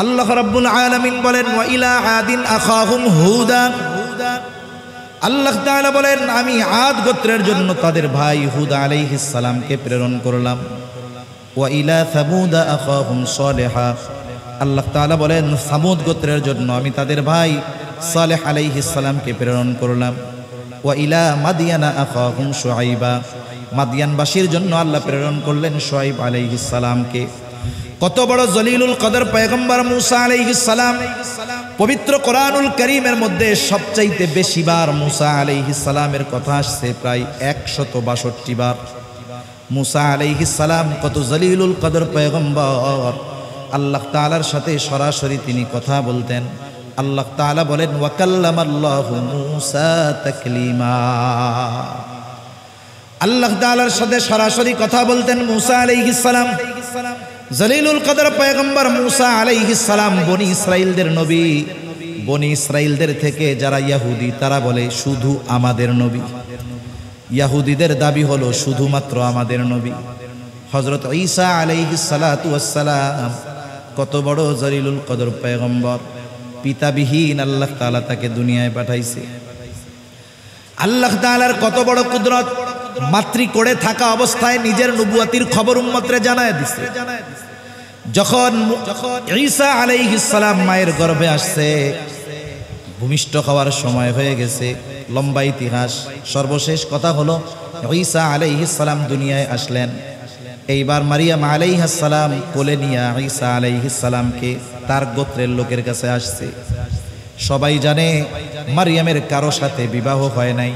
আল্লাহ রাব্বুল আলামিন বলেন ওয়া ইলা আদিন আখাহুম হুদা, আল্লাহ তাআলা বলেন আমি আদ গোত্রের জন্য তাদের ভাই হুদ আলাইহিস সালামকে প্রেরণ করলাম। ওয়া ইলা সামুদ আখাহুম সালেহা, আল্লাহ তাআলা বলেন সামুদ গোত্রের জন্য আমি তাদের ভাই সালেহ আলাইহিস সালামকে প্রেরণ করলাম। ওয়া ইলা মাদিয়ানা আখাহুম শুআইবা, মাদিয়ানবাসীর জন্য আল্লাহ প্রেরণ করলেন শুআইব আলাইহিস সালামকে। কত বড় জলিলুল কদর পয়গম্বর মুসা আলাইহিস সালাম। পবিত্র কোরআনুল কারীমের মধ্যে সবচাইতে বেশি বার মুসা আলাইহিস সালামের কথা আসছে, প্রায় 162 বার। মুসা আলাইহিস সালাম কত জলিলুল কদর পয়গম্বর, আল্লাহ তাআলার সাথে সরাসরি তিনি কথা বলতেন। আল্লাহ তাআলা বলেন ওয়া কাল্লামাল্লাহু মুসা তাকলিমা, আল্লাহ তাআলার সাথে সরাসরি কথা বলতেন মুসা আলাইহিস সালাম। জলিলুল কদর পয়গম্বর মুসা আলাইহিস সালাম বনি ইসরাইলদের নবী। বনি ইসরাইলদের থেকে যারা ইহুদি তারা বলে শুধু আমাদের নবী, ইহুদিদের দাবি হলো শুধুমাত্র আমাদের নবী। হযরত ঈসা আলাইহিস সালাতু ওয়াস সালাম কত বড় জলিলুল কদর পয়গম্বর, পিতাবিহীন আল্লাহ তাআলা তাকে দুনিয়ায় পাঠাইছে। আল্লাহ তাআলার কত বড় কুদরত, মাতৃ কোড়ে থাকা অবস্থায় নিজের নবুয়তির খবর উম্মতরে জানায় দিছে। যখন ঈসা আলাইহিস সালাম মায়ের গর্ভে আসছে, ভূমিষ্ঠ হওয়ার সময় হয়ে গেছে, লম্বা ইতিহাস। সর্বশেষ কথা হলো ঈসা আলাইহিস সালাম দুনিয়ায় আসলেন। এইবার মারিয়াম আলাইহিস সালাম কোলে নিয়ে ঈসা আলাইহিস সালামকে তার গোত্রের লোকের কাছে আসছে। সবাই জানে মারিয়ামের কারো সাথে বিবাহ হয় নাই।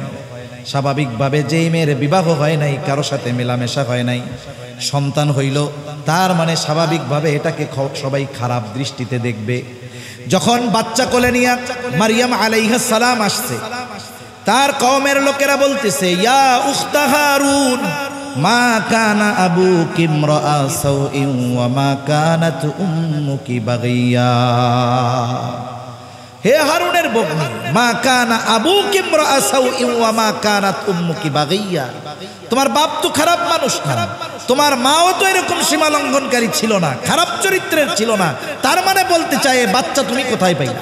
স্বাভাবিকভাবে যেই মেয়ের বিবাহ হয় নাই, কারো সাথে মেলামেশা হয় নাই, সন্তান হইল, তার মানে স্বাভাবিকভাবে এটাকে সবাই খারাপ দৃষ্টিতে দেখবে। যখন বাচ্চা কোলে নিয়ে মারিয়াম আলাইহিস সালাম আসছে, তার কওমের লোকেরা বলতেছে ইয়া উখতা হারুন মা কানা আবুকি ইমরাআ সাউইন ওয়া মা কানাত উম্মুকি বাগিয়া। হে হারুনের বগ্নি, মা কানা আবুকি ইমরাআ সাউইন ওয়া মা কানাত উম্মুকি বাগিয়া, তোমার বাপ তো খারাপ মানুষ না, তোমার মাও তো এরকম সীমা লঙ্ঘনকারী ছিল না, খারাপ চরিত্রের ছিল না। তার মানে বলতে চায় বাচ্চা তুমি কোথায় পাইলা?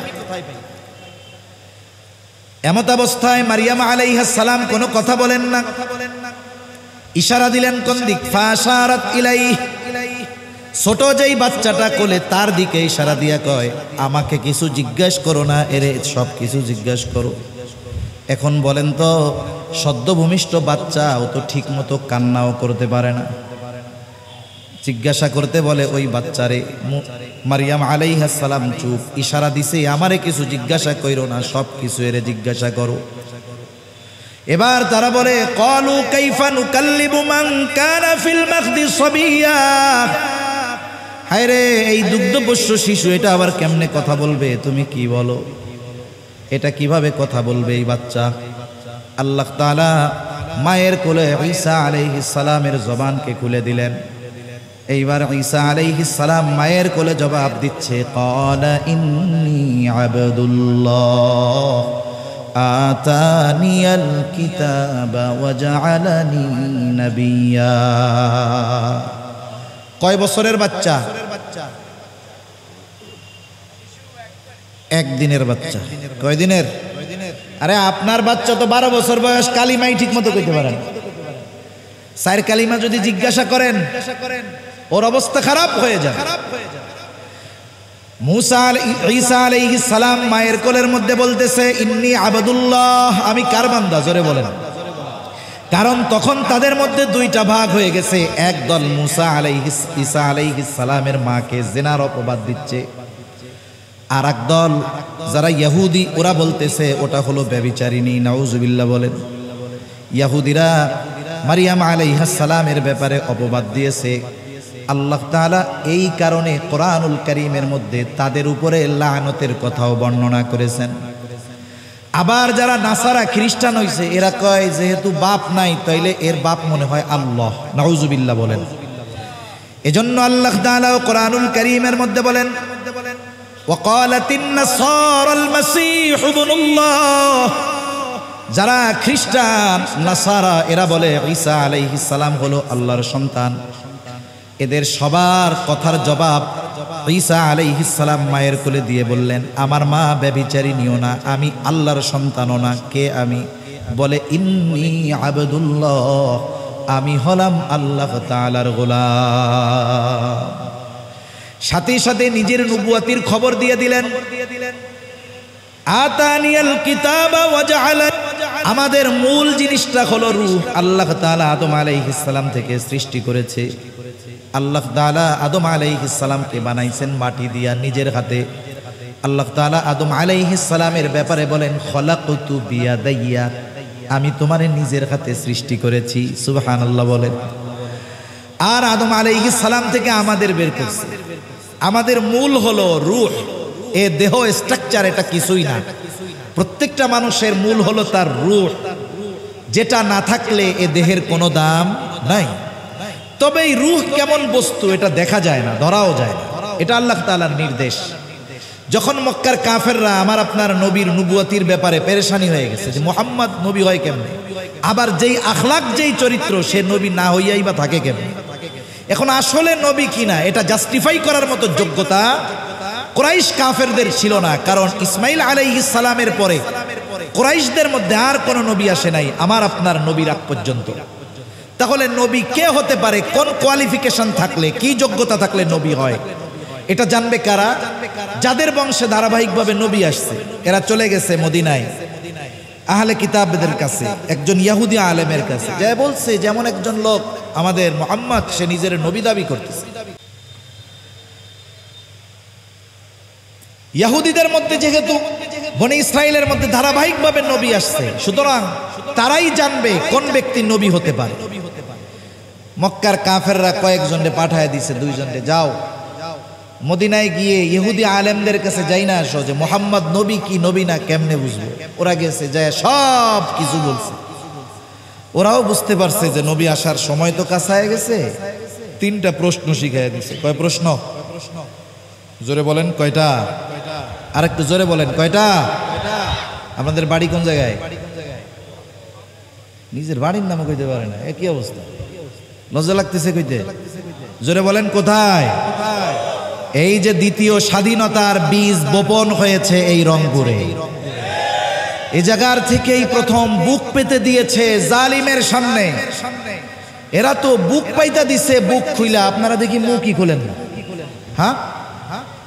এমত অবস্থায় মারিয়াম আলাইহিস সালাম কোনো কথা বলেন না, ইশারা দিলেন কোন দিক, ফাশারাত ইলাইহি, ছোট যেই বাচ্চাটা কোলে তার দিকে ইশারা দিয়া কয় আমাকে কিছু জিজ্ঞেস করো না, এরে সব কিছু জিজ্ঞেস করো। এখন বলেন তো, সদ্য ভূমিষ্ঠ বাচ্চা ও তো ঠিক মতো কান্নাও করতে পারে না, জিজ্ঞাসা করতে বলে ওই বাচ্চারে। মারিয়াম আলাইহিস সালাম চুপ, ইশারা দিছে আমারে কিছু জিজ্ঞাসা কইরো না, সব কিছু এরে জিজ্ঞাসা করো। এবার তারা বলে ক্বালু কাইফা নুকাল্লিবু মান কানা ফিল মাখদি সাবিয়া, হায় রে এই দুগ্ধপোষ্য শিশু এটা আবার কেমনে কথা বলবে? তুমি কি বলো, এটা কিভাবে কথা বলবে এই বাচ্চা? আল্লাহ তাআলা মায়ের কোলে ঈসা আলাইহিস সালামের জবানকে খুলে দিলেন। এইবার ঈসা আলাইহিস সালাম মায়ের কোলে জবাব দিচ্ছে ক্বালা ইন্নী আবদুল্লাহ আতানিয়াল কিতাবা ওয়া জাআলানি নাবিয়্যা। কয় বছরের বাচ্চা? একদিনের বাচ্চা। কয় দিনের? আরে আপনার বাচ্চা তো 12 বছর বয়স, কালিমাই ঠিক মতো কইতে পারেন। 4 কালিমা যদি জিজ্ঞাসা করেন ওর অবস্থা খারাপ হয়ে যায়। ঈসা আলাইহিস সালাম মায়ের কোলের মধ্যে বলতেছে ইন্নী আবদুল্লাহ, আমি কার বান্দা? জোরে বলেন। কারণ তখন তাদের মধ্যে দুইটা ভাগ হয়ে গেছে। এক দল ঈসা আলাইহিস সালামের মাকে জিনার অপবাদ দিচ্ছে, আর এক দল যারা ইহুদি ওরা বলতেছে ওটা হলো ব্যভিচারিণী। নাউজুবিল্লাহ বলেন। ইহুদিরা মারিয়াম আলাইহিস সালামের ব্যাপারে অপবাদ দিয়েছে। আল্লাহ তাআলা এই কারণে কোরআনুল কারীমের মধ্যে তাদের উপরে লাআনতের কথাও বর্ণনা করেছেন। আবার যারা নাসারা খ্রিস্টান হইছে এরা কয় যেহেতু বাপ নাই তাইলে এর বাপ মনে হয় আল্লাহ। নাউজুবিল্লাহ বলেন। এজন্য আল্লাহ তাআলা কোরআনুল কারীমের মধ্যে বলেন ওয়াকালাতিন নাসারাল মাসীহ ইবনুল্লাহ, যারা খ্রিস্টান নাসারা এরা বলে ঈসা আলাইহিস সালাম হলো আল্লাহর সন্তান। এদের সবার কথার জবাব ঈসা আলাইহিস সালাম মায়ের কোলে দিয়ে বললেন, আমার মা ব্যভিচারিণীও না, আমি আল্লাহর সন্তানও না। কে আমি? বলে, ইন্নী আবদুল্লাহ, আমি হলাম আল্লাহ তাআলার গোলাম। সাথে সাথে নিজের নবুয়াতির খবর দিয়ে দিলেন। আতানিয়াল কিতাবা ওয়া জাআলানি, আমাদের মূল জিনিসটা হলো রূহ। আল্লাহ তাআলা আদম আলাইহিস সালাম থেকে সৃষ্টি করেছে। আল্লাহ তাআলা আদম আলাইহিস সালামকে বানাইছেন মাটি দিয়া নিজের হাতে। আল্লাহ তাআলা আদম আলাইহিস সালামের ব্যাপারে বলেন, খলাকতু বিয়াদাইয়া, আমি তোমারে নিজের হাতে সৃষ্টি করেছি। সুবহানাল্লাহ বলেন। আর আদম আলাইহিস সালাম থেকে আমাদের বের করছে। আমাদের মূল হলো রূহ। এ দেহ স্ট্রাকচার এটা কিছুই না। প্রত্যেকটা মানুষের মূল হলো তার রূহ, যেটা না থাকলে এ দেহের কোনো দাম নাই। তবে এই রূহ কেমন বস্তু এটা দেখা যায় না, ধরাও যায় না। এটা আল্লাহ তাআলার নির্দেশ। যখন মক্কার কাফেররা আমার আপনার নবীর নবুয়তির ব্যাপারে পেরেশানি হয়ে গেছে যে মুহাম্মদ নবী হয় কেমনে, আবার যেই আখলাক যেই চরিত্র সে নবী না হইয়াই বা থাকে কেমনে, এখন আসলে নবী কিনা এটা জাস্টিফাই করার মতো যোগ্যতা কুরাইশ কাফেরদের ছিল না। কারণ ইসমাইল আলাইহিস সালামের পরে কুরাইশদের মধ্যে আর কোনো নবী আসে নাই আমার আপনার নবীর আগ পর্যন্ত। তাহলে নবী কে হতে পারে, কোন কোয়ালিফিকেশন থাকলে, কি যোগ্যতা থাকলে নবী হয়, এটা জানবে কারা? যাদের বংশে ধারাবাহিকভাবে নবী আসছে। এরা চলে গেছে মদিনায় আহলে কিতাবদের কাছে, একজন ইহুদি আলেমের কাছে, যা বলছে যেমন একজন লোক আমাদের মুহাম্মদ, সে নিজের নবী দাবি করতেছে। ইহুদিদের মধ্যে যেহেতু বনি ইসরাইলের মধ্যে ধারাবাহিকভাবে নবী আসছে, সুতরাং তারাই জানবে কোন ব্যক্তি নবী হতে পারে। মক্কার কাফেররা কয়েকজনকে পাঠায় দিছে, দুইজনকে যাও মদিনায় গিয়ে ইহুদি আলেমদের কাছে যাই না আসো যে মুহাম্মদ নবী কি নবী না কেমনে বুঝবো। ওরা গেছে, যায় সব কিছু বলছে। ওরাও বুঝতে পারছে যে নবী আসার সময় তো কাছায় গেছে। তিনটা প্রশ্ন শিখাই দিছে। কয় প্রশ্ন? জোরে বলেন কয়টা? আর একটু জোরে বলেন কয়টা? আপনাদের বাড়ি কোন জায়গায়? নিজের বাড়ির নামও কইতে পারে না, একই অবস্থা। লজ্জা লাগতেছে কইতে? জোরে বলেন কোথায়? এই যে দ্বিতীয় স্বাধীনতার বীজ বপন হয়েছে এই রংপুরে। এই জায়গার থেকেই প্রথম বুক পেতে দিয়েছে জালিমের সামনে। এরা তো বুক পাইতা দিছে, বুক খুইলা। আপনারা দেখি মুখই খুলেন না। হ্যাঁ,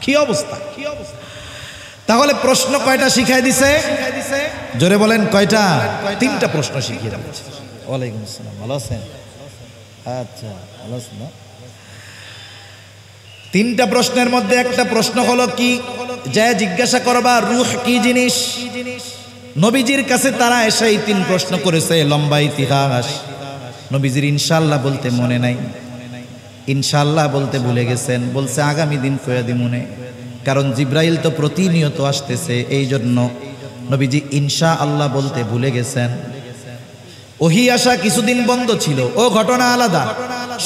কি অবস্থা? তাহলে প্রশ্ন কয়টা শিখাই দিছে? জোরে বলেন কয়টা? তিনটা প্রশ্ন শিখিয়ে দিয়েছে। ওয়ালাইকুম আসসালাম, ভালো আছেন? আচ্ছা, ভালো আছেন না? তিনটা প্রশ্নের মধ্যে একটা প্রশ্ন হলো কি, যে জিজ্ঞাসা করবা রূহ কি জিনিস। নবীজির কাছে তারা এসে এই তিন প্রশ্ন করেছে, লম্বা ইতিহাস। নবীজির ইনশাআল্লাহ বলতে মনে নাই, ইনশাআল্লাহ বলতে ভুলে গেছেন। বলছে আগামী দিন কয়া দিমুনে, কারণ জিব্রাইল তো প্রতিনিয়ত আসতেছে, এই জন্য নবীজি ইনশাআল্লাহ বলতে ভুলে গেছেন। ওহি আসা কিছুদিন বন্ধ ছিল, ও ঘটনা আলাদা।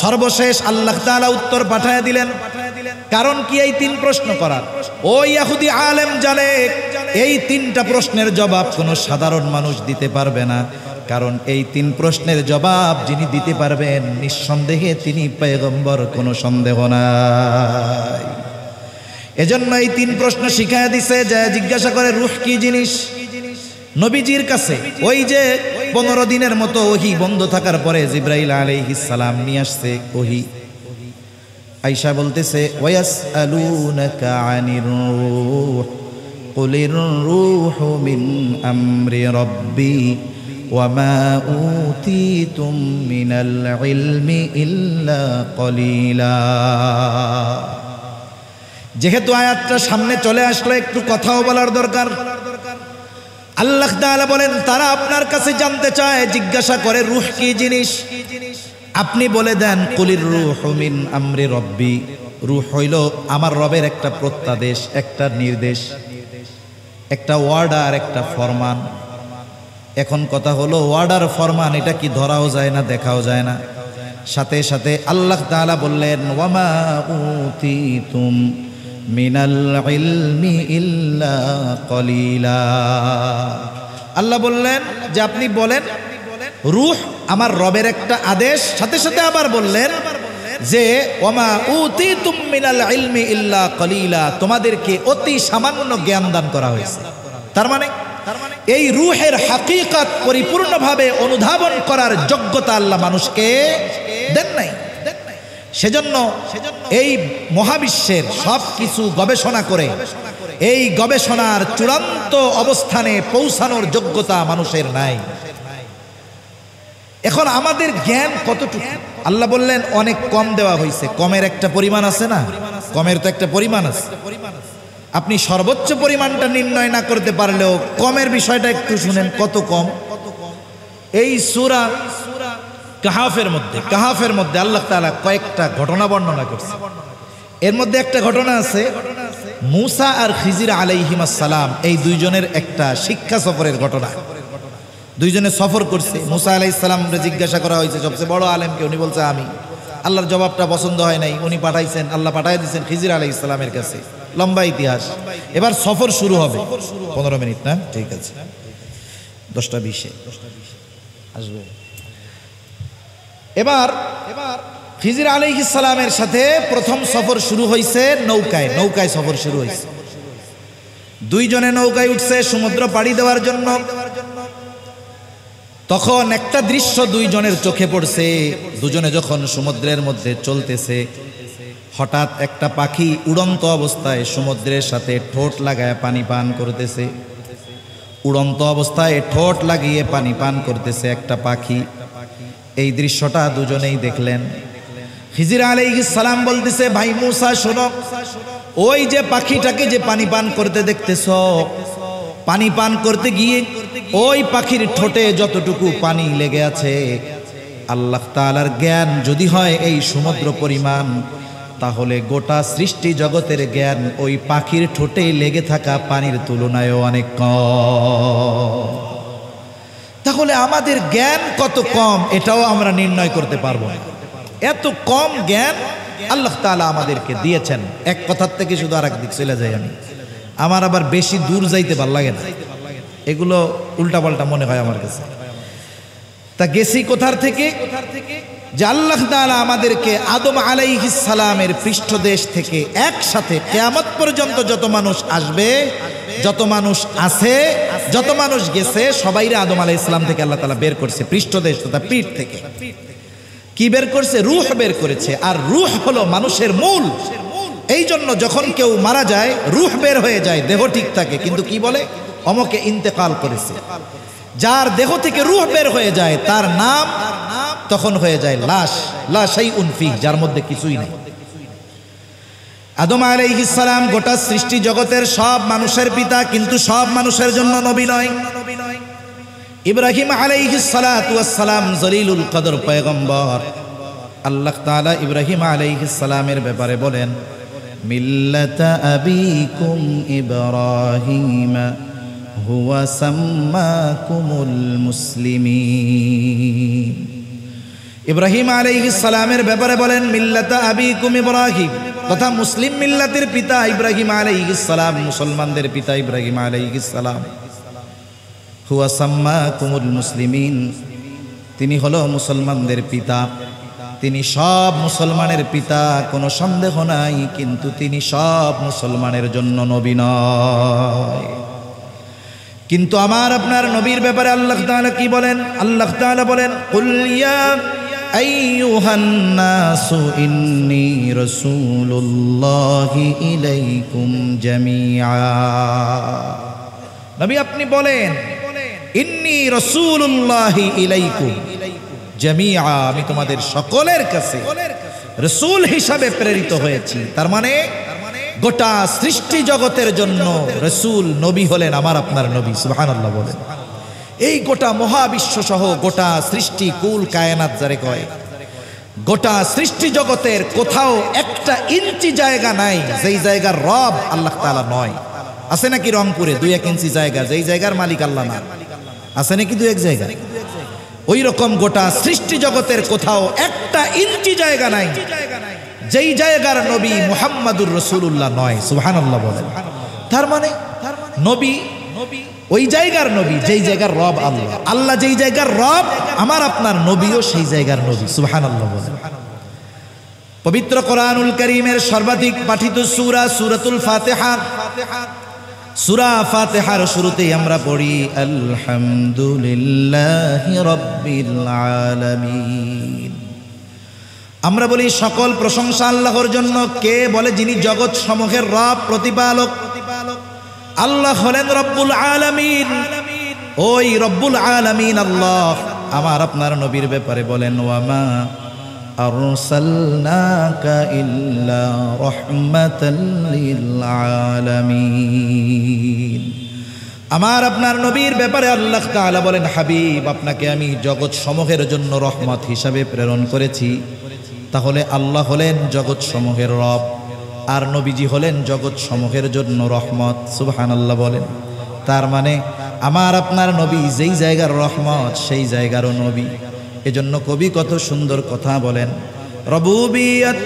সর্বশেষ আল্লাহ তাআলা উত্তর পাঠায় দিলেন। কারণ কি এই তিন প্রশ্ন করার? ও ইহুদি আলেম জানে এই তিনটা প্রশ্নের জবাব কোনো সাধারণ মানুষ দিতে পারবে না। কারণ এই তিন প্রশ্নের জবাব যিনি দিতে পারবেন নিঃসন্দেহে তিনি পয়গম্বর, কোনো সন্দেহ নাই। এজন্য এই তিন প্রশ্ন শিখায় দিছে, যে জিজ্ঞাসা করে রূহ কি জিনিস। নবীজির কাছে ওই যে 15 দিনের মতো ওহি বন্ধ থাকার পরে জিব্রাইল আলাইহিস সালাম নিয়ে আসছে ওহি। আয়েশা বলতেছে, ওয়াসআলুনাকা আনির রূহ কুলির রূহু মিন আমরি রাব্বি ওয়া মা উতিতুম মিনাল ইলমি ইল্লা কলিলা। যেহেতু আয়াতটা সামনে চলে আসলো, একটু কথাও বলার দরকার। আল্লাহ তাআলা বলেন, তারা আপনার কাছে জানতে চায়, জিজ্ঞাসা করে রূহ কি জিনিস। আপনি বলে দেন, কুলির রূহু মিন আমরি রব্বি, রূহ হইল আমার রবের একটা প্রত্যাদেশ, একটা নির্দেশ, একটা ওয়ার্ডার, একটা ফরমান। এখন কথা হলো, ওয়ার্ডার ফরমান এটা কি ধরাও যায় না, দেখাও যায় না। সাথে সাথে আল্লাহ তাআলা বললেন, ওয়ামা উতিতুম মিনাল ইলমি ইল্লা কলিলা। আল্লাহ বললেন যে আপনি বলেন রূহ আমার রবের একটা আদেশ। সাথে সাথে আবার বললেন যে ওমা উতিতুম মিনাল ইলমি ইল্লা কলিলা, তোমাদেরকে অতি সামান্য জ্ঞান দান করা হয়েছে। তার মানে এই রূহের হাকিকত পরিপূর্ণভাবে অনুধাবন করার যোগ্যতা আল্লাহ মানুষকে দেন নাই। সেজন্য এই মহাবিশ্বের সব কিছু গবেষণা করে এই গবেষণার চূড়ান্ত অবস্থানে পৌঁছানোর যোগ্যতা মানুষের নাই। এখন আমাদের জ্ঞান কতটুকু? আল্লাহ বললেন অনেক কম দেওয়া হয়েছে। কমের একটা পরিমাণ আছে না? কমের তো একটা পরিমাণ আছে। আপনি সর্বোচ্চ পরিমাণটা নির্ণয় না করতে পারলেও কমের বিষয়টা একটু শুনেন, কত কম। এই সূরা কাহাফের মধ্যে আল্লাহ তাআলা কয়েকটা ঘটনা বর্ণনা করছে। এর মধ্যে একটা ঘটনা আছে মূসা আর খিজির আলাইহিমাস সালাম, এই দুইজনের একটা শিক্ষা সফরের ঘটনা। দুইজনে সফর করছে। মূসা আলাইহিস সালামকে জিজ্ঞাসা করা হয়েছে সবচেয়ে বড় আলেমকে, উনি বলছে আমি। আল্লাহর জবাবটা পছন্দ হয় নাই, উনি পাঠাইছেন, আল্লাহ পাঠাই দিয়েছেন খিজির আলাইহিস সালামের কাছে। লম্বা ইতিহাস। এবার সফর শুরু হবে। 15 মিনিট না? ঠিক আছে, 10:20 আসবে। এবার খিজির আলাইহিস সালামের সাথে প্রথম সফর শুরু হয়েছে নৌকায় সফর শুরু হয়েছে। দুইজনে নৌকায় উঠছে সমুদ্র পাড়ি দেওয়ার জন্য। তখন একটা দৃশ্য দুইজনের চোখে পড়ছে। দুজনে যখন সমুদ্রের মধ্যে চলতেছে, হঠাৎ একটা পাখি উড়ন্ত অবস্থায় সমুদ্রের সাথে ঠোঁট লাগায় পানি পান করতেছে। উড়ন্ত অবস্থায় ঠোঁট লাগিয়ে পানি পান করতেছে একটা পাখি। এই দৃশ্যটা দুজনেই দেখলেন। খিজির আলাইহিস সালাম বলতেছে, ভাই মূসা শোনো, ওই যে পাখিটাকে যে পানি পান করতে দেখতেছ, পানি পান করতে গিয়ে ওই পাখির ঠোঁটে যতটুকু পানি লেগে আছে, আল্লাহ তাআলার জ্ঞান যদি হয় এই সমুদ্র পরিমাণ, তাহলে গোটা সৃষ্টি জগতের জ্ঞান ওই পাখির ঠোঁটে লেগে থাকা পানির তুলনায়ও অনেক কম। তাহলে আমাদের জ্ঞান কত কম এটাও আমরা নির্ণয় করতে পারবো না। এত কম জ্ঞান আল্লাহ তাআলা আমাদেরকে দিয়েছেন। এক কথার থেকে শুধু আর এক দিক চলে যাই আমি। আমার আবার বেশি দূর যাইতে ভাল লাগে না, এগুলো উল্টাপাল্টা মনে হয় আমার কাছে। তা গেছি কোথার থেকে? যে আল্লাহ তাআলা আমাদেরকে আদম আলাইহিস সালামের পৃষ্ঠদেশ থেকে একসাথে কিয়ামত পর্যন্ত যত মানুষ আসবে, যত মানুষ আছে, যত মানুষ গেছে, সবাইরে আদম আলাইহিস সালাম থেকে আল্লাহ তাআলা বের করছে, পৃষ্ঠদেশ তথা পিঠ থেকে। কি বের করছে? রূহ বের করেছে। আর রূহ হলো মানুষের মূল। এই জন্য যখন কেউ মারা যায় রূহ বের হয়ে যায়, দেহ ঠিক থাকে, কিন্তু কি বলে অমকে ইন্তেকাল করেছে। যার দেহ থেকে রূহ বের হয়ে যায় তার নাম তখন হয়ে যায় লাশ, লা শাইউন ফি, যার মধ্যে কিছুই নেই। আদম আলাইহিস সালাম গোটা সৃষ্টি জগতের সব মানুষের পিতা, কিন্তু সব মানুষের জন্য নবী নয়। ইব্রাহিম আলাইহিস সালাতু ওয়াস সালাম জলিলুল কদর পয়গম্বর। আল্লাহ তাআলা ইব্রাহিম আলাইহিস সালামের ব্যাপারে বলেন, মিল্লাতা আবিকুম ইব্রাহিম হুয়া সাম্মাকুমুল মুসলিমিন। ইব্রাহিম আলাইহিস সালামের ব্যাপারে বলেন মিল্লাতা আবিকুম ইব্রাহিম, তথা মুসলিম মিল্লাতের পিতা ইব্রাহিম আলাইহিস সালাম, মুসলমানদের পিতা ইব্রাহিম আলাইহিস সালাম। হুয়া সাম্মাকুমুল মুসলিমিন, তিনি হলো মুসলমানদের পিতা। তিনি সব মুসলমানের পিতা, কোনো সন্দেহ নাই, কিন্তু তিনি সব মুসলমানের জন্য নবী নয়। কিন্তু আমার আপনার নবীর ব্যাপারে আল্লাহ তাআলা কি বলেন? আল্লাহ তাআলা বলেন, কুল ইয়া আইয়ুহান নাসু ইন্নী রাসূলুল্লাহি ইলাইকুম জামিআ। নবী আপনি বলেন, ইন্নী রাসূলুল্লাহি ইলাইকুম জামিআ, আমি তোমাদের সকলের কাছে রাসূল হিসাবে প্রেরিত হয়েছি। তার মানে গোটা সৃষ্টি জগতের জন্য রাসূল নবী হলেন আমার আপনার নবী। সুবহানাল্লাহ বলেন। এই গোটা মহাবিশ্ব সহ গোটা সৃষ্টি কুল কায়নাত যারে কয়, গোটা সৃষ্টি জগতের কোথাও একটা ইঞ্চি জায়গা নাই যেই জায়গার রব আল্লাহ তাআলা নয়। আছে নাকি রংপুরে 2-1 ইঞ্চি জায়গা যেই জায়গার মালিক আল্লাহ না? আছে নাকি 2-1 জায়গা? ওই রকম গোটা সৃষ্টি জগতের কোথাও একটা ইঞ্চি জায়গা নাই যেই জায়গার নবী মুহাম্মাদুর রাসূলুল্লাহ নয়। সুবহানাল্লাহ বলেন। তার মানে নবী ওই জায়গার নবী যেই জায়গার রব আল্লাহ, আল্লাহ যেই জায়গার রব, আমার আপনার নবীও সেই জায়গার নবী। সুবহানাল্লাহ বলেন। পবিত্র কোরআনুল কারীমের সর্বাধিক পাঠিত সূরা সূরাতুল ফাতিহা। সূরা ফাতিহার শুরুতেই আমরা পড়ি আলহামদুলিল্লাহি রাব্বিল আলামিন। আমরা বলি সকল প্রশংসা আল্লাহর জন্য। কে বলে? যিনি জগৎ সমূহের রব, প্রতিপালক। আল্লাহ হলেন রব্বুল আলামিন। ওই রব্বুল আলামিন আল্লাহ আমার আপনার নবীর ব্যাপারে বলেন ওয়ামা আরসালনাকা ইল্লা রাহমাতাল লিল আলামিন। আমার আপনার নবীর ব্যাপারে আল্লাহ তাআলা বলেন হাবিব, আপনাকে আমি জগৎ সমূহের জন্য রহমত হিসাবে প্রেরণ করেছি। তাহলে আল্লাহ হলেন জগৎ সমূহের রব, আর নবীজি হলেন জগৎ সমূহের জন্য রহমত। সুবহানাল্লাহ বলেন। তার মানে আমার আপনার নবী যেই জায়গার রহমত সেই জায়গারও নবী। এজন্য কবি কত সুন্দর কথা বলেন, রবুবিয়ত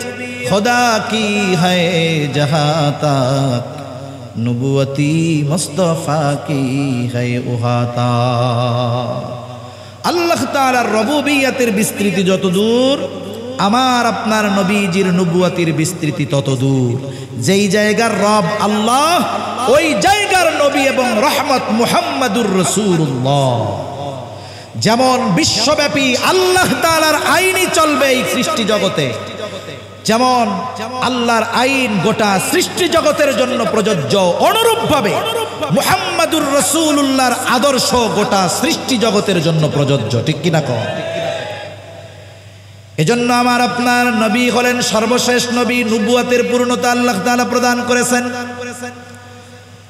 খোদা কি হ্যায় জাহাঁ তাক, নবুয়তি মুস্তাফা কি হ্যায় উহা তাক। আল্লাহ তাআলার রবুবিয়তের বিস্তৃতি যত দূর, আমার আপনার নবীজির নবুয়তির বিস্তৃতি তত দূর। যেই জায়গার রব আল্লাহ, ওই জায়গার নবী এবং রহমত মুহাম্মাদুর রাসূলুল্লাহ। যেমন বিশ্বব্যাপী আল্লাহ তাআলার আইনই চলবে এই সৃষ্টি জগতে, যেমন আল্লাহর আইন গোটা সৃষ্টি জগতের জন্য প্রযোজ্য, অনুরূপভাবে মুহাম্মাদুর রাসূলুল্লাহর আদর্শ গোটা সৃষ্টি জগতের জন্য প্রযোজ্য। ঠিক কিনা কও? এজন্য আমার আপনার নবী হলেন সর্বশেষ নবী। নবুয়তের পূর্ণতা আল্লাহ তাআলা প্রদান করেছেন।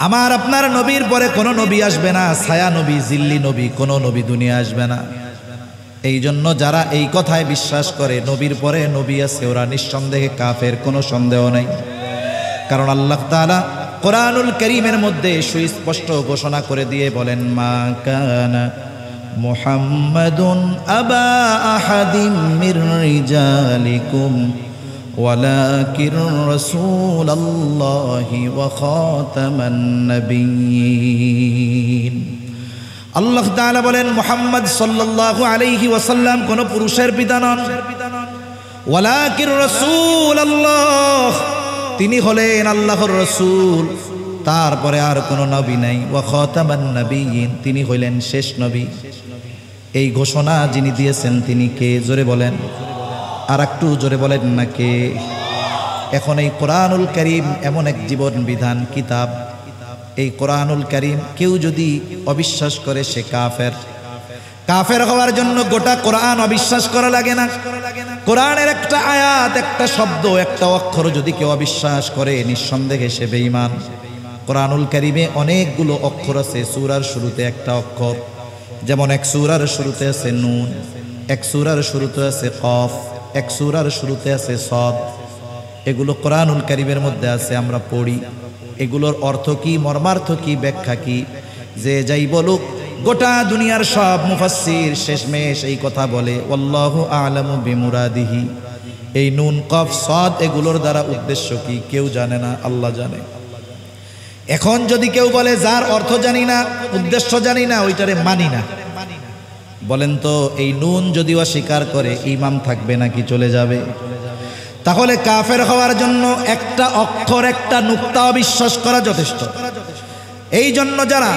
আমার আপনার নবীর পরে কোনো নবী আসবে না, ছায়া নবী, জিল্লি নবী, কোনো নবী দুনিয়া আসবে না। এই জন্য যারা এই কথায় বিশ্বাস করে নবীর পরে নবী আছে, ওরা নিঃসন্দেহে কাফের, কোনো সন্দেহ নাই। কারণ আল্লাহ তাআলা কোরআনুল কারীমের মধ্যে সুস্পষ্ট ঘোষণা করে দিয়ে বলেন মা কানা মুহাম্মাদুন আবা আহাদিম মির রিজালিকুম ওয়ালাকিন রাসূলুল্লাহি ওয়া খাতামান নবিয়্যিন। আল্লাহ তাআলা বলেন মুহাম্মদ সাল্লাল্লাহু আলাইহি ওয়াসাল্লাম কোন পুরুষের পিতা নন, ওয়ালাকিন রাসূলুল্লাহ, তিনি হলেন আল্লাহর রাসূল, তারপরে আর কোনো নবী নাই। ওয়া খাতামান নবিয়্যিন, তিনি হইলেন শেষ নবী। এই ঘোষণা যিনি দিয়েছেন তিনি কে? জোরে বলেন, আর একটু জোরে বলেন না কে? এখন এই কোরআনুল কারীম এমন এক জীবন বিধান কিতাব, এই কোরআনুল কারীম কেউ যদি অবিশ্বাস করে সে কাফের। কাফের হওয়ার জন্য গোটা কোরআন অবিশ্বাস করা লাগে না। কোরআনের একটা আয়াত, একটা শব্দ, একটা অক্ষর যদি কেউ অবিশ্বাস করে নিঃসন্দেহে সে বেঈমান। কোরআনুল কারীমে অনেকগুলো অক্ষর আছে। সূরার শুরুতে একটা অক্ষর, যেমন এক সূরার শুরুতে আছে নুন, এক সূরার শুরুতে আছে কফ, এক সূরার শুরুতে আছে সদ। এগুলো কোরআনুল কারীমের মধ্যে আছে, আমরা পড়ি। এগুলোর অর্থ কি, মর্মার্থ কি, ব্যাখ্যা কি, যে যাই বলুক, গোটা দুনিয়ার সব মুফাসসির শেষমেশ এই কথা বলে আল্লাহু আ'লামু বিমুরাদিহি। এই নুন কফ সদ এগুলোর দ্বারা উদ্দেশ্য কি কেউ জানে না, আল্লাহ জানে। এখন যদি কেউ বলে যার অর্থ জানি না, উদ্দেশ্য জানি না, ওইটারে মানি না, বলেন তো এই নুন যদি অস্বীকার করে ঈমান থাকবে নাকি চলে যাবে? তাহলে কাফের হওয়ার জন্য একটা অক্ষর, একটা নুক্তা অবিশ্বাস করা যথেষ্ট। এই জন্য যারা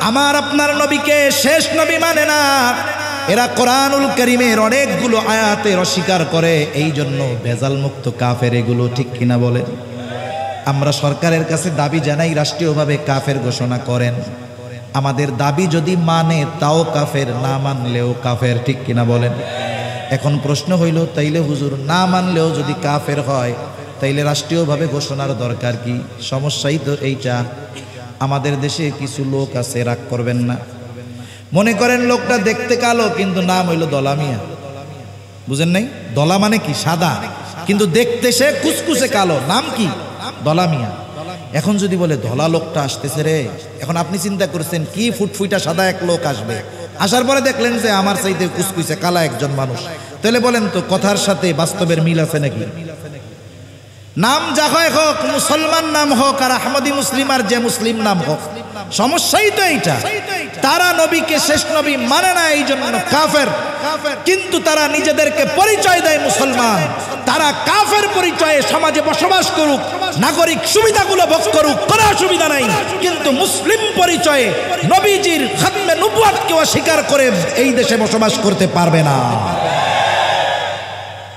আমার আপনার নবীকে শেষ নবী মানে না, এরা কোরআনুল কারীমের অনেকগুলো আয়াতের অস্বীকার করে। এই জন্য ভেজাল মুক্ত কাফের এগুলো। ঠিক কিনা বলেন? আমরা সরকারের কাছে দাবি জানাই রাষ্ট্রীয়ভাবে কাফের ঘোষণা করেন। আমাদের দাবি যদি মানে তাও কাফের, না মানলেও কাফের। ঠিক কিনা বলেন? এখন প্রশ্ন হইল, তাইলে হুজুর না মানলেও যদি কাফের হয় তাইলে রাষ্ট্রীয়ভাবে ঘোষণার দরকার কি? সমস্যাই তো এইটা। আমাদের দেশে কিছু লোক আছে, রাগ করবেন না, মনে করেন লোকটা দেখতে কালো কিন্তু নাম হইল দলা মিয়া। বুঝেন নাই? দলা মানে কি? সাদা, কিন্তু দেখতে সে কুচকুচে কালো, নাম কি? দলা মিয়া। এখন যদি বলে ধলা লোকটা আসতেছে রে, এখন আপনি চিন্তা করছেন কি ফুটফুইটা সাদা এক লোক আসবে, আসার পরে দেখলেন যে আমার চাইতে কুচকুচে কালা একজন মানুষ, তাহলে বলেন তো কথার সাথে বাস্তবের মিল আছে নাকি? নাম যা হয় হোক, মুসলমান নাম হোক আর আহমদি মুসলিম আর যে মুসলিম নাম হোক, সমস্যাই তো এইটা। তারা নবীকে শেষ নবী মানে না, এই জন্য কাফের। কিন্তু তারা নিজেদেরকে পরিচয় দেয় মুসলমান। তারা কাফের পরিচয়ে সমাজে বসবাস করুক, নাগরিক সুবিধাগুলো ভোগ করুক, কোনো অসুবিধা নাই। কিন্তু মুসলিম পরিচয়ে নবীজির খাতমে নবুয়াতকে অস্বীকার করে এই দেশে বসবাস করতে পারবে না।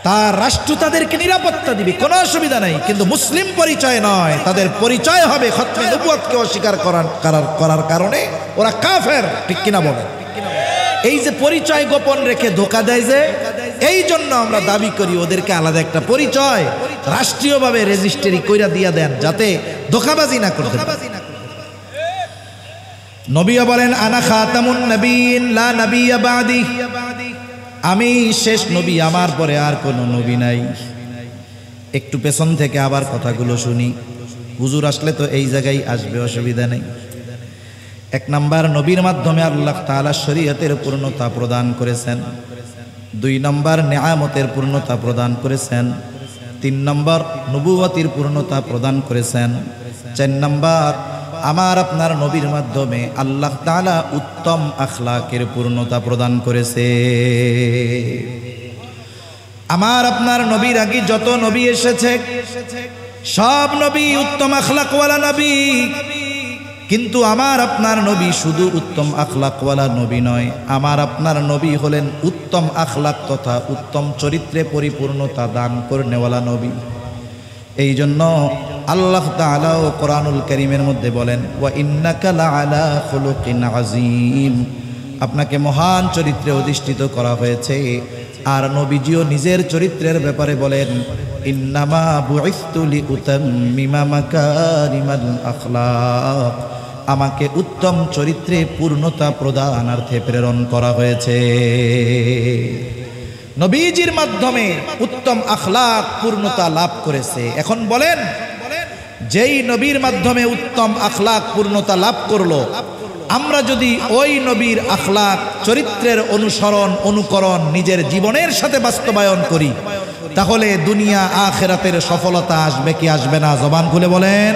তার রাষ্ট্র তাদেরকে নিরাপত্তা দিবে, কোনো অসুবিধা নাই। কিন্তু মুসলিম পরিচয় নয়, তাদের পরিচয় হবে খাতমে নবুয়াতকে অস্বীকার করার কারণে ওরা কাফের। ঠিক কিনা বলে? এই যে পরিচয় গোপন রেখে ধোকা দেয়, যে এই জন্য আমরা দাবি করি ওদেরকে আলাদা একটা পরিচয় রাষ্ট্রীয়ভাবে রেজিস্ট্রি কইরা দিয়া দেন, যাতে ধোকাবাজি না করতে পারে। নবীও বলেন আনা খাতামুন নবিয়্যিন লা নাবিয়্যা বাদি, আমি শেষ নবী, আমার পরে আর কোনো নবী নাই। একটু পেছন থেকে আবার কথাগুলো শুনি, হুজুর আসলে তো এই জায়গায় আসবে, অসুবিধা নেই। এক নাম্বার, নবীর মাধ্যমে আল্লাহ তাআলা শরীয়তের পূর্ণতা প্রদান করেছেন। 2 নম্বর, নেয়ামতের পূর্ণতা প্রদান করেছেন। 3 নম্বর, নবুয়তের পূর্ণতা প্রদান করেছেন। 4 নম্বর, আমার আপনার নবীর মাধ্যমে আল্লাহ তাআলা উত্তম আখলাকের পূর্ণতা প্রদান করেছে। আমার আপনার নবীর আগে যত নবী এসেছে সব নবী উত্তম আখলাকওয়ালা নবী, কিন্তু আমার আপনার নবী শুধু উত্তম আখলাকওয়ালা নবী নয়, আমার আপনার নবী হলেন উত্তম আখলাক তথা উত্তম চরিত্রে পরিপূর্ণতা দান করনেওয়ালা নবী। এই জন্য আল্লাহ তাআলা কোরআনুল কারীমের মধ্যে বলেন ওয়া ইন্নাকা লাআলা খুলুকিন আযীম, আপনাকে মহান চরিত্রে অধিষ্ঠিত করা হয়েছে। আর নবীজিও নিজের চরিত্রের ব্যাপারে বলেন ইন্নামা বুইসতু লিউতাম্মিমা মাকারিমাল আখলাক, আমাকে উত্তম চরিত্রে পূর্ণতা প্রদানার্থে প্রেরণ করা হয়েছে। নবীজির মাধ্যমে উত্তম আখলাক পূর্ণতা লাভ করেছে। এখন বলেন, যেই নবীর মাধ্যমে উত্তম আখলাক পূর্ণতা লাভ করলো, আমরা যদি ওই নবীর আখলাক চরিত্রের অনুকরণ নিজের জীবনের সাথে বাস্তবায়ন করি, তাহলে দুনিয়া আখিরাতের সফলতা আসবে কি আসবে না? জবান খুলে বলেন।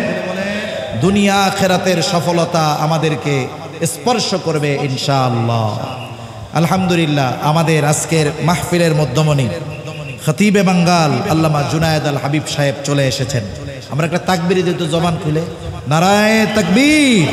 দুনিয়া আখিরাতের সফলতা আমাদেরকে স্পর্শ করবে ইনশাআল্লাহ। আলহামদুলিল্লাহ, আমাদের আজকের মাহফিলের মধ্যমণি খতিবে বাঙ্গাল আল্লামা জুনায়েদ আল হাবিব সাহেব চলে এসেছেন। আমরা একটা তাকবীর দিতে, জবান খুলে নারায়ে তাকবীর।